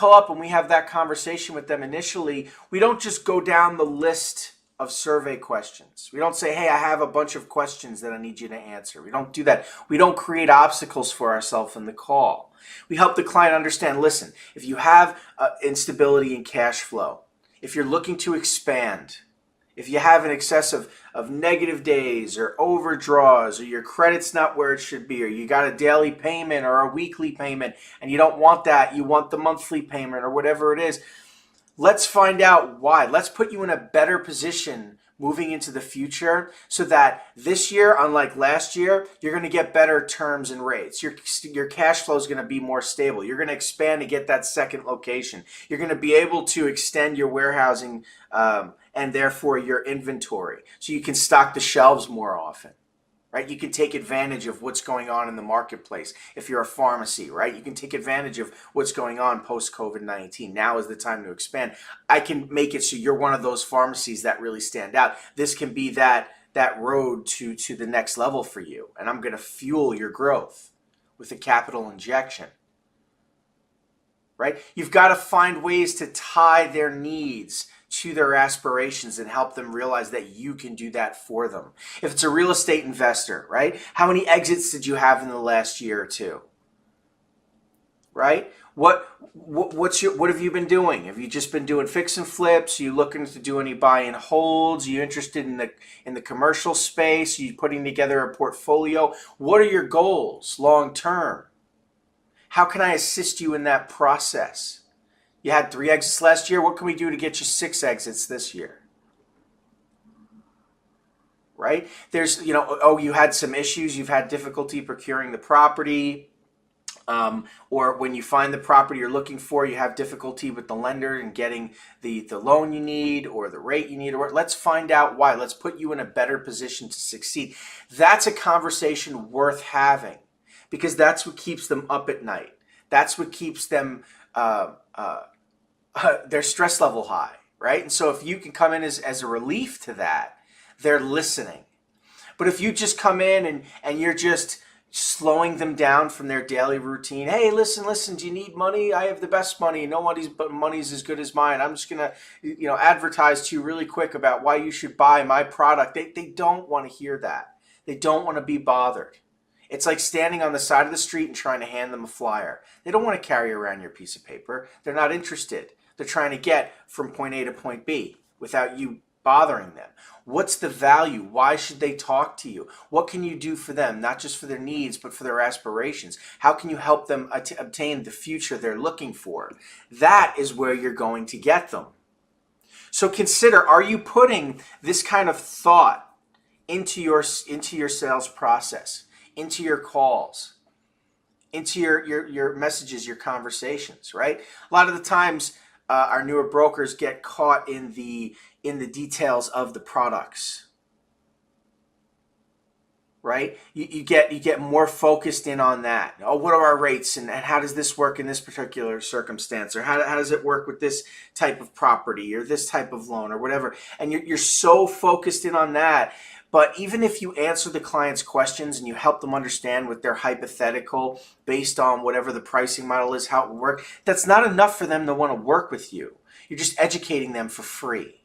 call up and we have that conversation with them initially, we don't just go down the list of survey questions. We don't say, hey, I have a bunch of questions that I need you to answer. We don't do that. We don't create obstacles for ourselves in the call. We help the client understand, listen, if you have instability in cash flow, if you're looking to expand, if you have an excess of negative days or overdraws, or your credit's not where it should be, or you got a daily payment or a weekly payment and you don't want that, you want the monthly payment or whatever it is, let's find out why. Let's put you in a better position moving into the future so that this year, unlike last year, you're going to get better terms and rates. Your cash flow is going to be more stable. You're going to expand to get that second location. You're going to be able to extend your warehousing and therefore your inventory so you can stock the shelves more often. Right? You can take advantage of what's going on in the marketplace. If you're a pharmacy, right? You can take advantage of what's going on post-COVID-19. Now is the time to expand. I can make it so you're one of those pharmacies that really stand out. This can be that road to the next level for you. And I'm going to fuel your growth with a capital injection. Right? You've got to find ways to tie their needs to their aspirations and help them realize that you can do that for them. If it's a real estate investor, right? How many exits did you have in the last year or two? Right? What have you been doing? Have you just been doing fix and flips? Are you looking to do any buy and holds? Are you interested in the commercial space? Are you putting together a portfolio? What are your goals long term? How can I assist you in that process? You had 3 exits last year. What can we do to get you 6 exits this year? Right? There's, you had some issues. You've had difficulty procuring the property. Or when you find the property you're looking for, you have difficulty with the lender and getting the loan you need or the rate you need. Or let's find out why. Let's put you in a better position to succeed. That's a conversation worth having because that's what keeps them up at night. That's what keeps them their stress level high, right? And so if you can come in as a relief to that, they're listening. But if you just come in and you're just slowing them down from their daily routine, hey, listen, do you need money? I have the best money. Nobody's but money's as good as mine. I'm just gonna, advertise to you really quick about why you should buy my product. They don't want to hear that. They don't want to be bothered. It's like standing on the side of the street and trying to hand them a flyer. They don't want to carry around your piece of paper. They're not interested. They're trying to get from point A to point B without you bothering them. What's the value? Why should they talk to you? What can you do for them, not just for their needs, but for their aspirations? How can you help them obtain the future they're looking for? That is where you're going to get them. So consider, are you putting this kind of thought into your sales process, into your calls, into your messages, your conversations, right? A lot of the times, our newer brokers get caught in the details of the products, right? You get more focused in on that. Oh, what are our rates and how does this work in this particular circumstance? Or how does it work with this type of property or this type of loan or whatever? And you're so focused in on that. But even if you answer the client's questions and you help them understand with their hypothetical based on whatever the pricing model is, how it will work, that's not enough for them to want to work with you. You're just educating them for free.